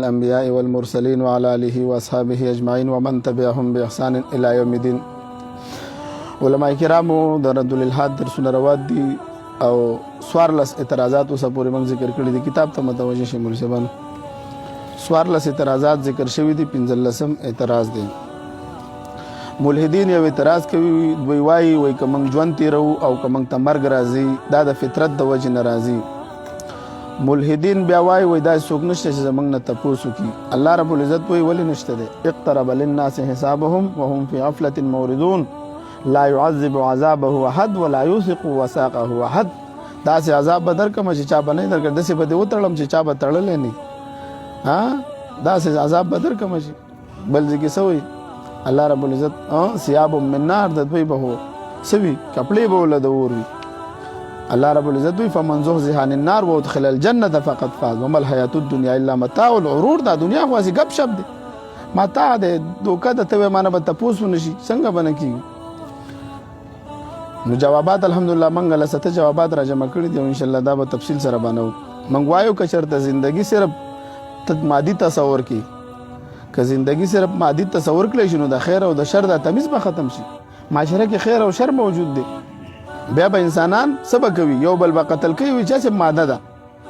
الأنبياء والمرسلين وعلى آله وأصحابه أجمعين ومن تبعهم بإحسان إلى يوم الدين. علماء کرامو د رد الالحاد درسونه روان دي او سوارلس اعتراضات اوسه پورې موږ ذکر کړي دي. کتاب ته متوجه شئ مولوي صاحبانو. سوارلس اعتراضات ذکر شوي دي. 15 اعتراض دی. ملحدین یو اعتراض کوي، دوی وایي که موږ ژوند تیرو او که موږ ته مرګ راځي دا د فطرت د وجې نه راځي. ملحدین بیا وایي دا څوک نشته چې زموږ نه تپوس وکړي. الله رب العزت وایي ولې نشته دی؟ اقترب للناس حسابهم وهم في غفلة موردون لا يعذب عذابه احد ولا يوثق وثاقه احد. داسې عذاب به درکړم چې چا به نه درکړ، داسې به دې وتړم چې چا به تړلی نه. داسې عذاب به درکړم چې بل ځای کې څه وایي الله رب العزت ثياب من نار، د دوی به سوي کپړې به له د اور وي. الله رب العزت وي فمن زحزح عن النار وادخل الجنة فقد فاز وما الحياة الدنيا الا متاع الغرور. دا دنیا خو اسی غب شپ دی، متاع دی، دوکه د ته مانه به تاسو نشي څنګه بنه کیږي. نو جوابات الحمدلله منګه لسته جوابات را جمع کړی دي او ان شاء الله دا به تفصیل سره باندې منګوایو که چرته زندگی صرف مادي تصور کی، که زندگی صرف مادي تصور کړی شنو د خیر او د شر د تمیز به ختم شي. معاشره کې خیر او شر موجود دي، بیا به انسانان سبا کوي یو بل به قتل کوي چې ماده ده.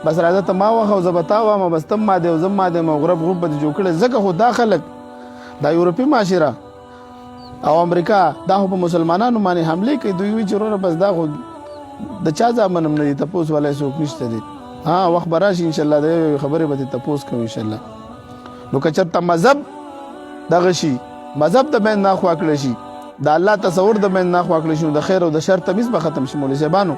بس راځه ته ما واخو زبتا و ما بس تم ماده او زم ماده مغرب غرب به جوړ کړي. ځکه خو داخلك د یورپی معاشره او امریکا دا په مسلمانانو باندې حمله کوي. دوی وی چرونه بس دا خو د چا ځامنم نه دي، تاسو ولای څوک نشته دي. وخت براشي ان شاء الله د خبرې به تاسو کوم ان شاء الله. نو که چرته مذهب دغه شي، مذهب د بین نه خوا کړی شي، د الله تصور د بین نه خوا کړی شي، د خیر او د شر تمیز به ختم شي. مولوي صاحبانو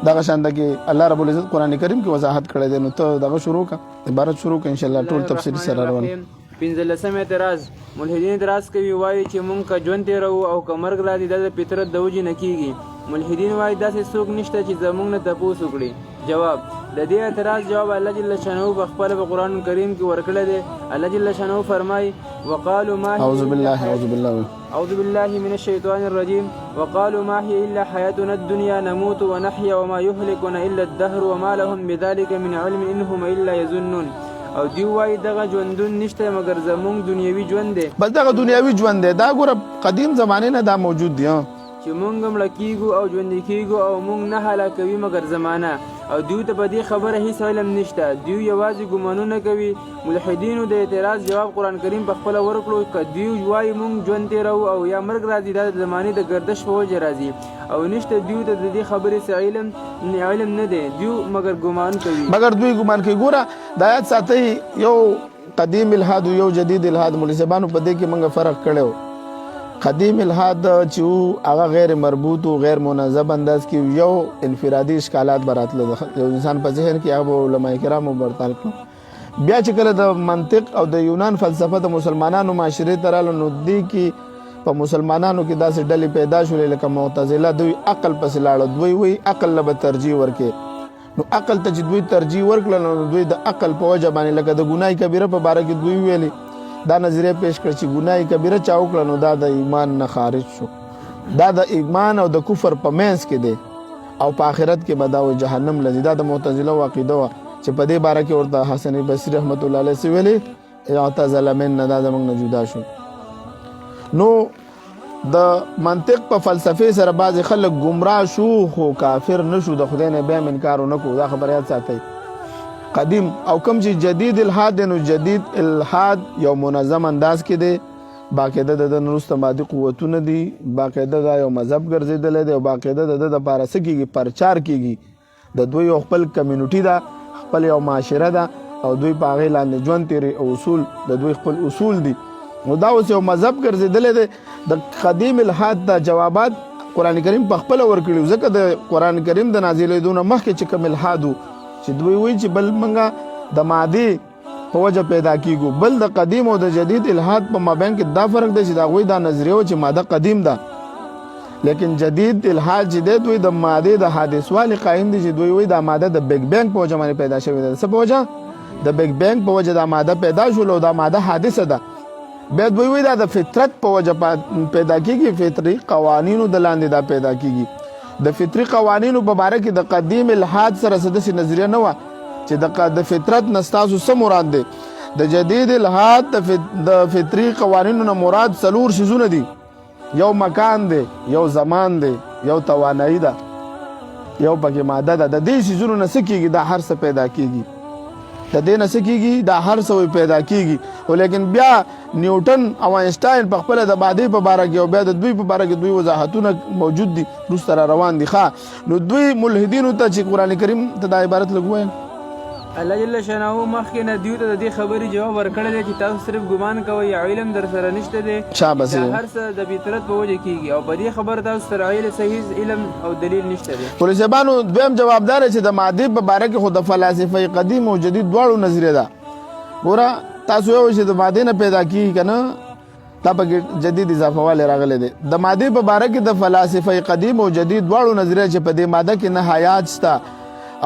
دغه شانده کې الله رب العزت قران کریم کې وضاحت کړی دی. نو ته دغه شروع کا عبارت شروع کا ان شاء الله ټول تفصیل سره روان. 15 اعتراض. ملحدین اعتراض کوي، وایي چې مونږ که ژوند تیرو او که مرګ راځي دا د فطرت د وجې نه کیږي. ملحدین وایي داسې څوک نشته چې زمونږ نه تپوس وکړي. جواب د دې اعتراض جواب الله جل شانه په خپل قرآن کریم کې ورکړی دی. الله جل شانه فرمایي وقالوا ما اعوذ بالله من الشیطان الرجیم وقالوا ما هي الا حياتنا الدنيا نموت ونحيا وما يهلكنا الا الدهر وما لهم بذلك من علم انهم الا يظنون. او دی وای دغه ژوندون نشته مګر زمونږ دنیوي ژوند دی. بس دغه دنیوي ژوند دی دا ګوره قدیم زمانه نه دا موجود دی چې مونږ مړه کیږو او ژوند کیږو او مونږ نه هلاکوي مګر زمانه. او دوی ته په دې خبره هیڅ علم نشته، دوی یوازې ګمانونه کوي. ملحدینو د اعتراض جواب قرآن کریم په خپله ورکړو که دوی وایي مونږ ژوند تیرو او یا مرګ راځي دا د زمانې د ګردش په وجه راځي او نشته دوی ته د دې خبرې څه علم نه دی، دوی مګر ګمان کوي. مګر دوی ګمان کوي. ګوره د آیات ساتي یو قدیم الحاد او یو جدید الحاد. مولوي صاحبانو په دې کې موږ فرق کړو. قدیم الحاد چې هغه غیر مربوط او غیر منظم انداز کې یو انفرادي اشکالات براتله یو انسان په ذهن کې هغه علماء کرامو برتال کړو. بیا چې کله د منطق او د یونان فلسفه د مسلمانانو معاشره تراله نو دی کې په مسلمانانو کې داسې ډلې پیدا شولې لکه معتزله. دوی عقل پسې لاړه، دوی وی عقل له ترجیح ورکې. نو عقل ته چې دوی ترجیح ورکړل نو دوی د عقل په وجه باندې لکه د ګناه کبیره په باره کې دوی ویلي دا نظریه پیش کړ چې ګناه کبیره چا وکړه نو دا د ایمان نه خارج شو، دا د ایمان او د کفر په منځ کې دی او په آخرت کې به دا جهنم لذي. دا د معتزله عقیده وه چې په دې باره کې ورته حسن بصري رحمت الله علیه ویلي اعتزل منا، دا زموږ نه جدا شو. نو د منطق په فلسفه سره بعض خلک گمراه شو خو کافر نشو، د خدای نه بیا انکار نه کو. دا خبره یاد ساتئ. قدیم او کم چې جدید الحاد نو جدید الحاد یو منظم انداز کې دی، باقاعده د نورسته مادي قوتونه دي، باقاعده دا یو مذهب ګرځیدل دی او باقاعده د لپاره څه کیږي پرچار کیږي. د دوی خپل کمیونټي ده، خپل یو معاشره ده او دوی په هغې لاندې ژوند تیري او اصول د دوی خپل اصول دي. نو دا اوس یو مذهب ګرځېدلی دی. د قدیم الحاد د جوابات قرآن کریم په خپله ورکړي، ځکه د قرآن کریم د نازلېدو نه مخکې چې کوم الحاد چې دوی وایي چې بل منګه د مادې په وجه پیدا کیږو، بل د قدیم او د جدید الحاد په مابین کې دا فرق دی چې د هغوی دا نظریه و چې ماده قدیم ده، لیکن جدید الحاد چې دی دوی د مادې د حادث والي قایم دي چې دوی وایي دا ماده د بیگ بینګ په وجه باندې پیدا شوې ده. څه په وجه؟ د بیگ بینګ په وجه دا ماده پیدا شول او دا ماده حادثه ده. بیا دوی وایي دا د فطرت په وجه پیدا کیږي، فطري قوانینو د لاندې دا پیدا کیږي. د فطري قوانینو په باره کې د قدیم الحاد سره څه داسې نظریه نه وه چې د فطرت نه ستاسو څه مراد دی. د جدید الحاد د فطري قوانینو نه مراد 4 شیزونه دي. یو مکان دی، یو زمان دی، یو توانایي ده، یو پکې ماده ده. د دې شیزونو نه څه کېږي؟ دا هر څه پیدا کېږي. د دې نه څه کېږي؟ دا هر څه پیدا کېږي. ولیکن بیا نیوټن او آینسټاین په خپله د مادې په باره کې او بیا د دوی په باره کې دوی وضاحتونه موجود دي، وروسته را روان دي. نو دوی ملحدینو ته چې قرآن کریم ته دا عبارت لږ ووایم. الله جل شانه مخکې نه دیو ته د دې خبرې جواب ورکړی دی چې تاسو صرف ګمان کوئ، علم در سره نشته دی، شاباس دا هر څه د فطرت په وجه کېږي او په دې خبره تاسو سره صحیح علم او دلیل نشته دی. پولیسیبانو دویم جوابدار چې د مادې په باره کې خو د فلاسفه قدیم او جدید دواړو نظریه ده. ګوره تاسو یو چې د مادې نه پیدا کېږي که نه، دا پکې جدید اضافه والی راغلی دی. د مادې په باره کې د فلاسفه قدیم او جدید دواړو نظریه چې په دې ماده کې نه حیات شته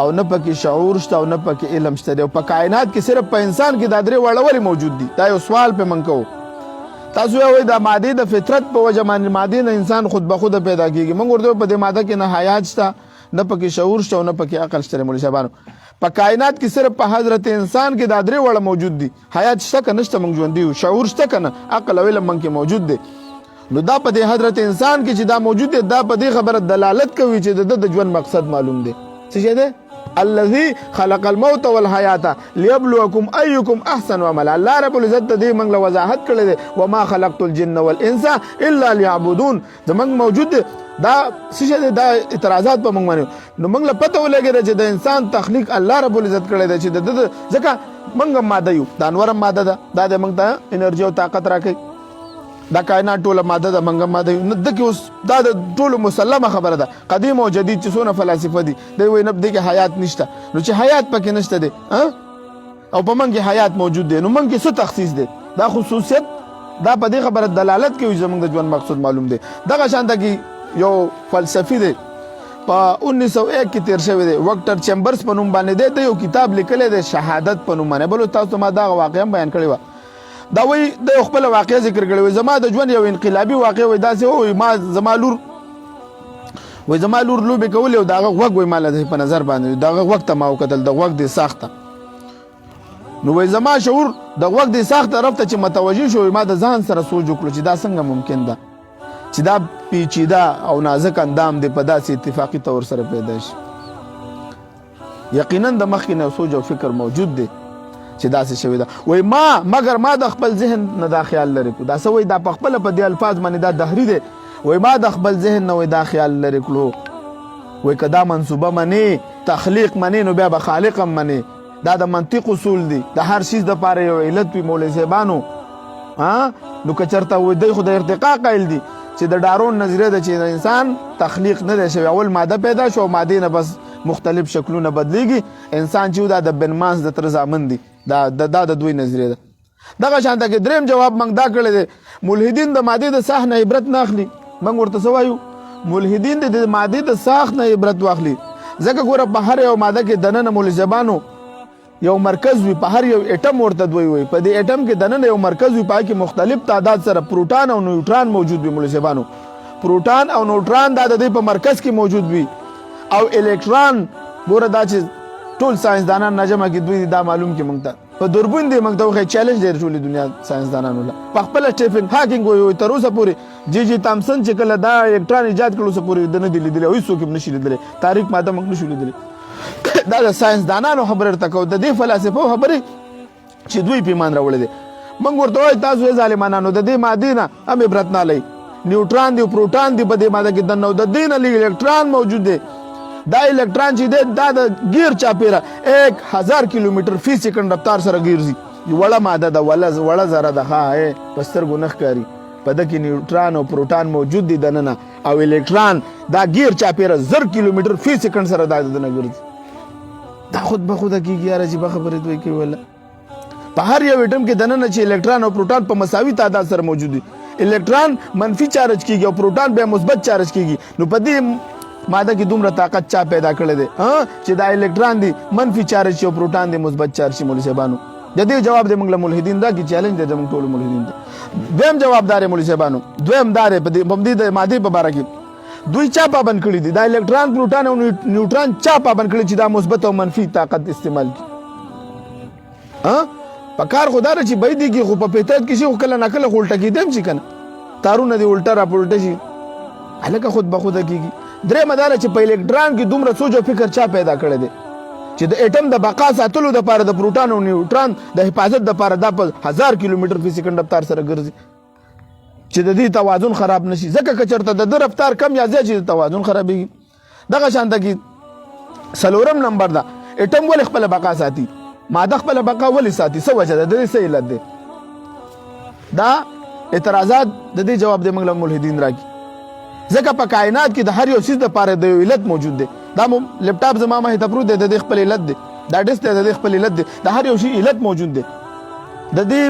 او نه پکې شعور شته او نه پکې علم شته دی، او په کائنات کې صرف په انسان کې دا درې واړه ولې موجود دي؟ دا یو سوال په من کوو. تاسو وایئ د مادې د فطرت په وجه باندې مادې نه انسان خود به خود پیدا کېږي. موږ ورته په دې ماده کې نه حیات شته، نه پکې شعور شته او نه پکې عقل شته. مولوي صاحبانو په کائنات کې صرف په حضرت انسان کې دا درې واړه موجود دي. حیات شته که نشته؟ موږ ژوندي یو. شعور شته که نه؟ عقل او علم موږ کې موجود دی. نو دا په دې حضرت انسان کې چې دا موجود دی، دا په دې خبره دلالت کوي چې د ژوند مقصد معلوم دی. څه شی دی؟ الذي خلق الموت والحیات ليبلوکم ایکم احسن عملا. الله رب العزت دې موږ له وضاحت کړی دی، وما خلقت الجن والانس الا ليعبدون. زموږ موجود دی دا څه شی دی؟ دا اعتراضات په موږ باندې. نو موږ له پته ولګېده چې د انسان تخلیق الله رب العزت کړی دی، چې د ځکه موږ ماده یو، دا انور ماده ده، دا د موږ ته انرژي او طاقت راکوي. دا کائنات ټوله ماده ده، موږ ماده یو. دکې اوس دا د ټولو مسلمه خبره ده. قدیم او جدید چې څونه فلاسفه دي، دوی وایي نه دې کې حیات نشته. نو چې حیات پکې نشته دی او په موږ کې حیات موجود دی، نو موږ کې څه تخصیص دی؟ دا خصوصیت دا په دې خبره دلالت کوي چې زموږ د ژوند مقصود معلوم دی. دغه شانته کې یو فلسفي دی په 1901 کې تیر شوی دی، وکټر چیمبرز په نوم باندې دی. د یو کتاب لیکلی دی شهادت په نوم باندې. بلو تاسو ته ما دغه واقعه بیان کړې وه. دا وایي د یو خپله واقعه ذکر کړې وایي زما د ژوند یو انقلابي واقعه وایي داسې وایي ما زما لور لوبې کولې او د هغه غوږ وایي ما له په نظر باندې د هغه غوږ ته ما وکتل، د غوږ دې ساخته. نو وایي زما شعور د غوږ دې ساخت طرف ته چې متوجه شو، ما د ځان سره سوچ وکړو چې دا څنګه ممکن ده چې دا پیچیده او نازک اندام دې په داسې اتفاقي طور سره پیدا شي. یقینا د مخکې نه سوچ او فکر موجود دی چې داسې شوی ده. وایي مګر ما د خپل ذهن نه دا خیال لرې کړو. دا څه وایي؟ دا په خپله په دې الفاظ باندې دا دهري دی. وایي ما د خپل ذهن نه دا خیال لرې کړو. وایي که دا منصوبه منې، تخلیق منې، نو بیا به خالق هم منې. دا د منطق اصول دي. د هر شیز دپاره یو علت وي. مولوي صاحبانو نو که چېرته وایي دوی خو د ارتقا قایل دي چې د ډارون نظریه ده چې د انسان تخلیق نه دی شوی، اول ماده پیدا شو او مادې نه بس مختلف شکلونه بدلیږي. انسان چې دا د بن مانس د تر زامن دي. دا د دوی نظریه ده. دغه شانته کې دریم جواب موږ دا کړی دی، ملحدین د مادې د ساخت نه عبرت نه اخلي. موږ ورته څه وایو؟ ملحدین د مادې د ساخت نه عبرت واخلي. ځکه ګوره په هر یو ماده کې دننه مولوي صاحبانو یو مرکز وي، په هر یو اټم ورته دوی وایي. په دې اټم کې دننه یو مرکز وي، په هغه کې مختلف تعداد سره پروټان او نیوټران موجود وي. مولوي صاحبانو پروټان او نیوټران دا د دې په مرکز کې موجود وي، او الکترون ګوره دا چې ټول ساينسدانان نجمه کې دوی دا معلوم کې موږ ته په دوربین دی موږ ته وخت چیلنج دی ټول دنیا ساينسدانانو له. په خپل سټیفن هاکینګ وایي تر اوسه پورې جی تامسن چې کله دا الکترون ایجاد کړو اوسه پورې د نه دی لیدلی او هیڅوک هم نشي لیدلی. تاریخ ماده موږ نشو لیدلی. دا د ساينسدانانو خبره ورته کوو، د دې فلسفو خبرې چې دوی پیمان راوړی دی. موږ ورته وایو تاسو یې ظالمانانو د دې مادې نه هم عبرت نه لئ. نیوټران دی پروټان دی په دې ماده کې دننه، د دې نه لږ الکترون موجود دی. دا الکترون چې دی دا د ګیر چاپیره 1000 کیلومتر فی سیکنډ رفتار سره ګرځي. وړه ماده ده، وړه ذره ده، ښه په سترګو نه ښکاري. په ده کې نیوټران او پروټان موجود دي دننه، او الکترون دا ګیر چاپیره 1000 کیلومتر فی سیکنډ سره دا دننه ګرځي. دا خود به خوده کېږي. یاره عجیبه خبرې دوی کوي. ولا په هر یو اټم کې دننه چې الکترون او پروټان په مساوي تعداد سره موجود دي، الکترون منفي چارج کېږي او پروټان بیا مثبت چارج کېږي. نو په دې ماده کې دومره طاقت چا پیدا کړی دی چې دا الکترون دی منفي چارج شي او پروټان دی مثبت چارج شي. مولوي صاحبانو د دې جواب دی موږ له ملحدین دا کې چیلنج دی زموږ ټولو ملحدین ته. دویم جواب دار مولوي صاحبانو، دویم دار په دې د مادې په باره کې دوی چا پابند کړي دي؟ دا الکترون پروټان او نیوټران چا پابند کړي چې دا مثبت او منفي طاقت استعمال کړي؟ ها په کار خدای چې بيدي کې خو په پیتات کې شي خو کله ناکله الټه کېدم چې کنه تارونه دی الټه را پلټه شي الکه خود به خود کېږي درې مدار چې په الکترون کې دومره سوچ او فکر چا پیدا کړی دی چې د اټم د بقا ساتلو د لپاره د پروټون او نیوټرون د حفاظت د لپاره د 1000 کیلومتر فی سکند رفتار سره ګرځي چې د دې توازن خراب نشي ځکه که چرته د رفتار کم یا زیات شي توازن خرابېږي دغه شانته کې سلورم نمبر دا اټم ول خپل بقا ساتي ماده خپل بقا ول ساتي څه وجه ده د دې څه علت ده دا اعتراضات د دې جواب د موږ ملحدین راکي ځکه په کائنات کې د هر یو شی لپاره د علت موجود ده دا لپټاپ زما ما ته پروت ده د خپل علت ده دا ډیسک ده د خپل علت ده د هر یو شی علت موجود ده د دې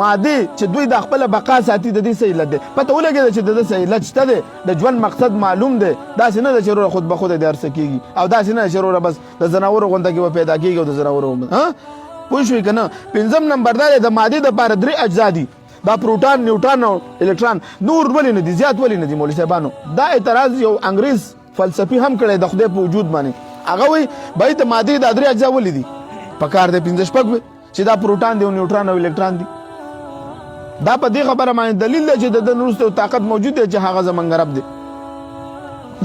ماده چې دوی د خپل بقا ساتي د دې څه علت ده پته ولګي چې د دې څه علت شته ده د ژوند مقصد معلوم ده دا څنګه د شرور خود به خود د ارسه کیږي او دا څنګه شرور بس د زناور غونډه کې پیدا کیږي او د زناور ها پوه شئ کنه پنځم نمبر دا د ماده د لپاره درې اجزا دي دا پروټون نیوټرون او الکترون نور ولې نه دي زیات ولې نه دي مولوی صاحبانو دا اعتراض یو انګریز فلسفي هم کړی د خدای په وجود باندې هغه وی به ته ماده د درې اجزا ولې دي په کار د 15 شپږ چې دا پروټون دی او نیوټرون او الکترون دي دا په دې خبره باندې دلیل دی چې د نورستو طاقت موجود دی چې هغه زمونږ رب دی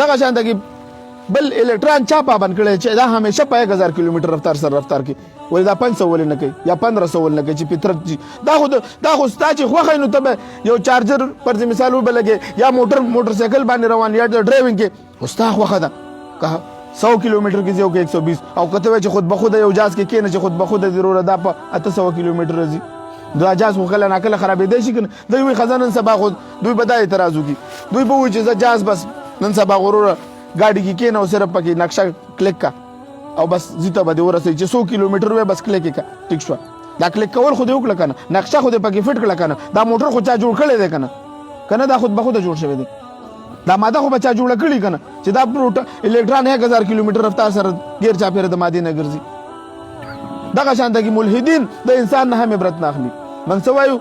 دغه شان د بل الکترون چا پابند کړي چې دا همیشه په 1000 کیلومتر رفتار سره رفتار کوي ولې دا 500 ولې نه کوي یا 1500 ولې نه کوي چې فطرت دا خو ستا چې خوښه نو ته یو چارجر پر مثال وبلګي یا موټر سایکل باندې روان یا ډرایوینګ کې خو ستا خوښه ده که 100 کیلومتر کې ځو کې 120 او کته چې خود به خود یو جاز کې کېنه چې خود به خود ضروره ده په 800 کیلومتر راځي دا جاز خو کله ناکله خرابېدای شي کنه دوی وی خزانه سبا خود دوی بدای اعتراض وکي دوی به وی چې جاز بس نن سبا غرور गाड़ी की के ना सिर्फ पकी नक्शा क्लिक का और बस जीता बदे और से 100 किलोमीटर वे बस क्लिक का टिक शो दा क्लिक कवर खुद उक लकाना नक्शा खुद पकी फिट लकाना दा मोटर खुद चा जोड़ कले दे कना कना दा खुद बखुद जोड़ शवे दे दा मादा खो बच्चा जोड़ कली कना چې دا پروټ الکترون 1000 کیلومتر رفتار سره غیر چا پیر د ماده نه ګرځي دغه شان د ملحدین د انسان نه هم عبرت نه اخلي منسوایو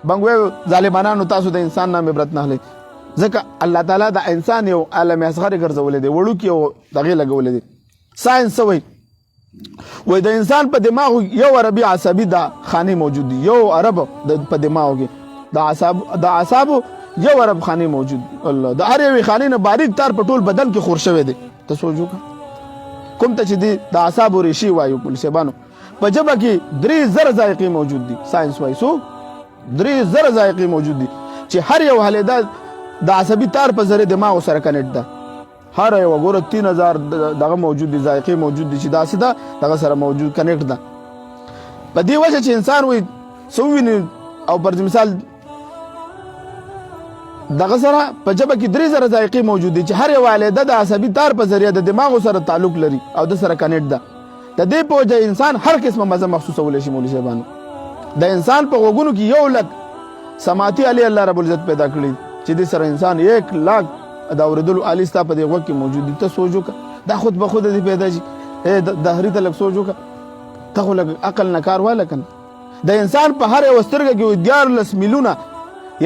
بنګوي ظالمانانو تاسو د انسان نه عبرت نه اخلي ځکه الله تعالی د انسان یو عالم اصغر ګرځولې دی وړو کې یو دغه لګولې دی ساينس وای د انسان په دماغ یو عربي عصبي دا خاني موجود دي یو عرب په دماغ کې د اعصاب یو عرب خاني موجود الله د هر یو خاني نه باریک تار په ټول بدن کې خور شوی دی ته سوچو کوم ته چې دی د اعصاب ریشي وایو پولیسبانو په جبه کې 3000 ذایقې موجود دي ساينس وای سو 3000 ذایقې موجود دي چې هر یو حاله د عصبي تار په ذریعہ دماغ سره کنیکټ ده هر یو وګوره 3000 دغه موجود دي ذایقې موجود دي چې دا سیده دغه سره موجود کنیکټ ده په دې وجه چې انسان وي سوویني او پر مثال دغه سره په جبه کې 3000 ذایقې موجود دي چې هر یو علیده د عصبي تار په ذریعہ د دماغ سره تعلق لري او د سره کنیکټ ده د دې په وجه انسان هر قسمه مزه محسوسه ولې شي مولوی صاحبانو د انسان په غوګونو کې یو لک سماعتي علی الله رب العزت پیدا کړی چې د سره انسان 1 لاک دا اوریدلو علی ستا په دې وخت کې موجود دي ته سوچو کا دا خود به خود دې پیدا شي د هری ته لک سوچو کا ته خو لک عقل نه کار والا کنه د انسان په هر یو سترګه کې 14 میلیونه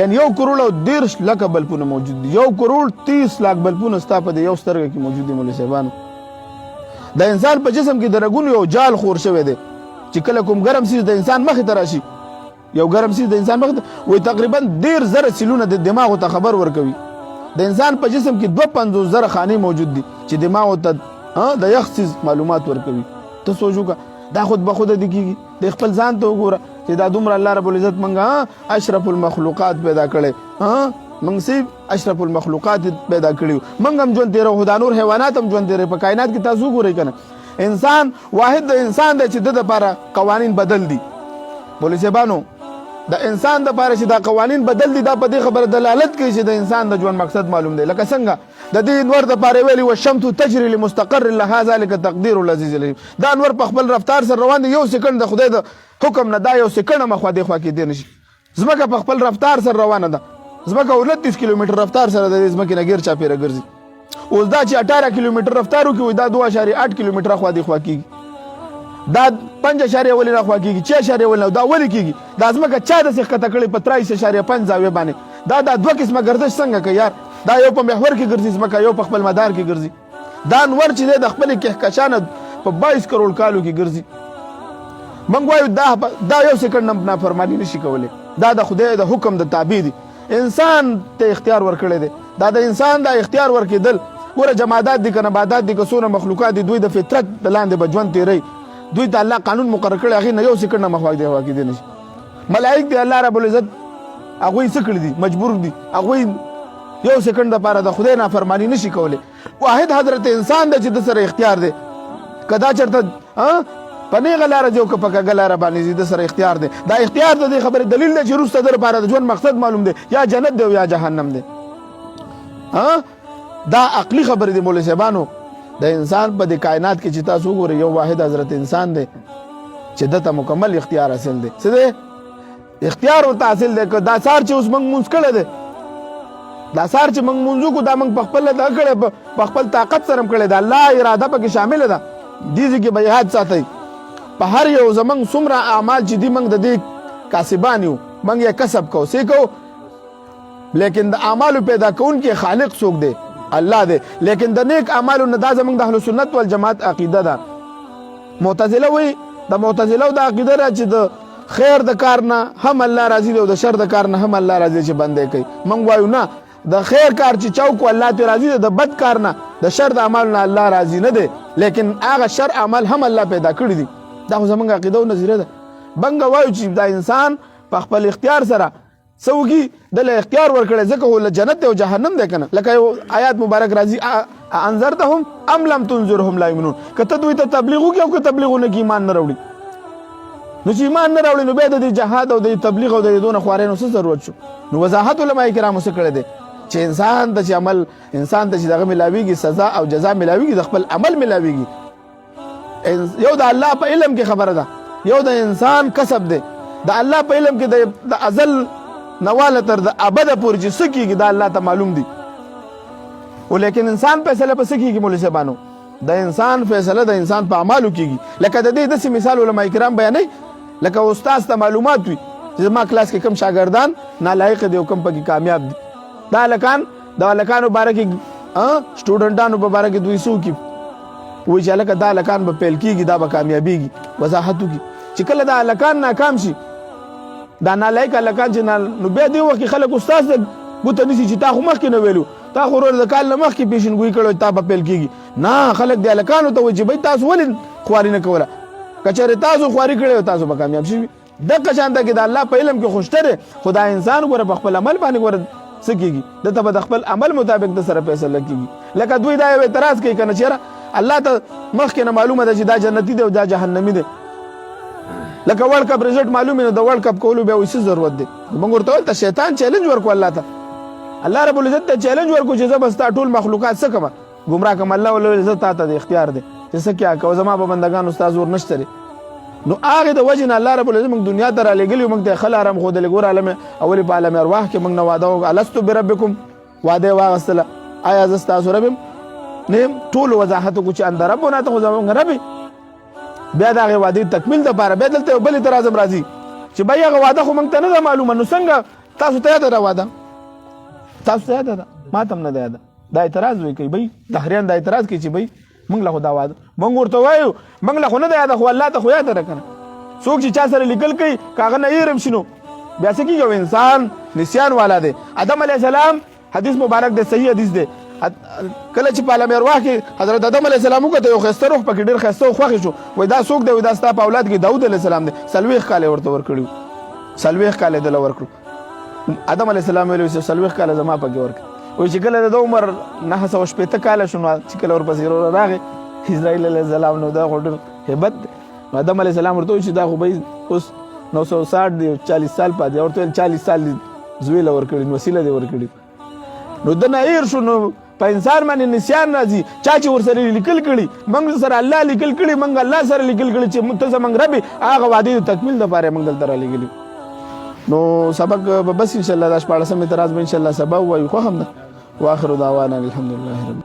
یعنی 1 کروڑ او 10 لک بلپونه موجود دي 1 کروڑ 30 لک بلپونه ستا په یو سترګه کې موجود دي مولوی صاحبانو د انسان په جسم کې د رګونو یو جال خور شوی دی چې کله کوم ګرم سیز د انسان مخ ته راشي یو ګرم سیز د انسان مخ ته وي تقریبا 10000 سیلونه د دماغ ته خبر ورکوي د انسان په جسم کې 25000 خاني موجود دي چې دماغ ته د یخ سیز معلومات ورکوي ته سوچو کا دا خود به خود د کیږي د خپل ځان ته وګوره چې دا دومره الله رب العزت منګه اشرف المخلوقات پیدا کړي منګ سي اشرف المخلوقات پیدا کړي منګ هم ژوند تیرو خدا نور حیوانات هم ژوند تیرې په کائنات کې تاسو ګورئ کنه انسان واحد د انسان د چې د لپاره قوانین بدل دي پولیس بانو د انسان د لپاره چې دا قوانین بدل دي دا په دې خبره دلالت کوي چې د انسان د ژوند مقصد معلوم دی لکه څنګه د دې انور د لپاره ویلي والشمس تجري لمستقر لها ذلك تقدير العزيز العليم دا انور په خپل رفتار سره روان دی یو سکند د خدای د حکم نه دا یو سکند مخ دی خو کې دی نشي زمکه په خپل رفتار سره روانه ده زمکه 29 کیلومتر رفتار سره د زمکه نه غیر چا پیره ګرځي اوس دا چې 18 کیلومتر رفتار وکي دا 2.8 کیلومتر خو دی خو کیږي دا 5.8 ولې نه خو کیږي 6.8 ولې دا ولې کیږي دا زمکه چا د څخه کته کړي په 23.5 زاویه باندې دا دوه قسمه گردش څنګه کوي یار دا یو په محور کې ګرځي زمکه یو په خپل مدار کې ګرځي دا انور چې د خپل کهکشان په 22 کروڑ کالو کې ګرځي موږ وایو دا یو سکند نه فرمانی نشي کولای، دا د خدای د حکم د تابع دي. انسان ته اختیار ورکړی دی، دا د انسان د اختیار ورکېدل. ګوره جمادات دي که نباتات دي که څونه مخلوقات دي، دوی د فطرت د لاندې به ژوند تېروي. دوی ته الله قانون مقرر کړی، هغې نه یو سکند نه مخوا کېدی نشي. ملائک دی الله رب العزت هغوی څه کړي دي، مجبور دي، هغوی یو سکند دپاره د خدای نافرمانی نشي کولی. واحد حضرت انسان دی چې د سره اختیار دی، که دا چېرته په نیغه لاره ځي او که په کږه لاره باندې ځي، د سره اختیار دی. دا اختیار د دې خبرې دلیل دی چې وروسته د لپاره د ژوند مقصد معلوم دی، یا جنت دی او یا جهنم دی. دا عقلي خبرې دي مولوي صاحبانو. د انسان په دې کائنات کې چې تاسو وګورئ یو واحد حضرت انسان دی چې دته مکمل اختیار حاصل دی. څه دی؟ اختیار ورته حاصل دی. که دا سهار چې اوس موږ مونځ کړی دی، دا سهار چې موږ مونځ وکړو دا موږ په خپل دا کړی، په خپل طاقت سره هم کړی دی. الله اراده پکې شامله ده. دې ځکه به یاد ساتئ په هر یو زمونږ څومره اعمال چې دي موږ د دې کاسبان یو، موږ یې کسب کوو، څه کوو، لیکن د اعمالو پیدا کوونکی خالق څوک دی؟ الله دی. لیکن د نیک اعمالو نه دا زمونږ د اهل سنت والجماعت عقیده ده. معتزله وایي د معتزلو د عقیده ده چې د خیر د کار نه هم الله راضي دی او د شر د کار نه هم الله راضي چې بندې کوي. موږ وایو نه، د خیر کار چې چاوکو الله ته راضي دی، د بد کار نه د شر د اعمال نه الله راضي نه دی، لیکن هغه شر اعمال هم الله پیدا کړي دي. دا خو زمونږ عقیده او نظریه ده. بنګه وایو چې دا انسان په خپل اختیار سره څه وکړي، دله اختیار ورکړی ځکه خو له جنت دی او جهنم دی که نه. لکه یو آیات مبارک راځي انذرتهم ام لم تنذرهم لا یؤمنون. که ته دوی ته تبلیغ وکړي او که تبلیغ ونه کړي ایمان نه راوړي، نو چې ایمان نه راوړي نو بیا د دې جهاد او د تبلیغ او د دونه خوارۍ نو څه ضرورت شو؟ نو وضاحت علماء کرامو څه کړی دی چې انسان ته چې عمل، انسان ته چې دغه ملاویږي سزا او جزا ملاویږي، د خپل عمل ملاویږي. یو د الله په علم کې خبره ده، یو د انسان کسب دی. د الله په علم کې د ازل نواله تر د ابده پورې چې څه کېږي دا الله ته معلوم دي. ولیکن انسان فیصله په څه کېږي مولوي صاحبانو؟ د انسان فیصله د انسان په اعمالو کېږي. لکه د دې داسې مثال علماء کرام بیانوي، لکه استاد ته معلومات وي چې زما کلاس کې کم شاګردان نالایق دي او کم پکې کامیاب دي. دا هلکان د هلکانو باره کې سټوډنټانو په باره کې دوی څه وکړي، وایي چې هلکه دا هلکان به پیل کېږي، دا به کامیابېږي، وضاحت وکړي. چې کله دا هلکان ناکام شي، دا نالایق هلکان چې نو بیا دې وخت کې خلک استاد ته ګوته نیسي چې تا خو مخکې نه ویلو، تا خو ورور د کال نه مخکې پیشنګویي کړی تا به پیل کېږي. نه، خلک دې هلکانو ته وایي چې بھائی تاسو ولې خواري نه کوله؟ که چېرې تاسو خواري کړې وه تاسو به کامیاب شوي. دغه شانته کې د الله په علم کې خو شته دی، خو دا انسان ګوره په خپل عمل باندې ګوره څه کېږي، دته به د خپل عمل مطابق د سره فیصله کېږي. لکه دوی دا یو اعتراض کوي که نه چې یاره الله ته مخکې نه معلومه ده چې دا جنتي دی او دا جهنمي دی. لکه ورلډ کپ رزلټ معلوم نه د ورلډ کپ کولو بیا څه ضرورت دی؟ موږ ورته ویل ته شیطان چیلنج ورکو الله ته، الله رب العزت ته چیلنج ورکو چې زه به ستا ټول مخلوقات څه کومه ګمراه کوم. الله ولې زه تا ته د اختیار دی چې څه کیا کوه، زما په بندګانو ستا زور نشته دی. نو هغې د وجې نه الله رب العزت موږ دنیا ته رالیږلي او موږ ته یې ښه لاره ښودلې. ګوره عالم اولې په عالم ارواح کې موږ نه واده وکړه، الستو بربکم، واده یې واخیستله، آیا زه ستاسو رب یم نه یم؟ ټول وضاحت وکړو چې اند ربنا ته خو زموږ رب یې. بیا د هغې وعدې تکمیل دپاره بیا دلته یو بل اعتراض هم راځي چې بھائی هغه واده خو موږ ته نه ده معلومه، نو څنګه تاسو ته یاده ده واده؟ تاسو ته یاده ده، ما ته هم نه ده یاده. دا اعتراض وایي کوي بھائی دهریان دا اعتراض کوي چې بھائی موږ له خو دا واده، موږ ورته وایو موږ له خو نه ده یاده، خو الله ته خو یاده ده که نه. څوک چې چا سره لیکل کوي که هغه نه هېر هم شي نو بیا څه کېږي؟ انسان نسیان والا دی. آدم علیه السلام حدیث مبارک دی، صحیح حدیث دی، کله چې په عالم ارواح کې حضرت آدم علیه السلام وکړه یو ښایسته روح پکې ډېر ښایسته او خوښې شو. وایي دا څوک دی؟ وایي دا ستا په اولاد کې داود علیه السلام دی. 40 کاله ورته ورکړي، 40 کاله دله ورکړو. آدم علیه السلام ویلي چې 40 کاله زما پکې ورکړه. وایي چې کله د عمر 980 کاله شو نو چې کله ورپسې راغی اسرائیل علیه السلام، نو دا خو ډېر هیبت دی. آدم علیه السلام ورته وایي چې دا خو به اوس 960 دی، 40 سال پاتې. ورته ویل 40 سال زوی له ورکړي، وسیله دی ورکړي. نو د نه هېر شو. نو په انسان باندې نسیان راځي. چا چې ورسره لیکل کړي، موږ سره الله لیکل کړي، موږ الله سره لیکل کړي چې ته زموږ رب یې، هغه وعدې د تکمیل دپاره موږ دلته رالیږلي. نو سبق به بس انشاءالله دا 14 اعتراض به انشاءالله سبا ووایو، خوښ هم ده. واخر دعوانا الحمدلله رب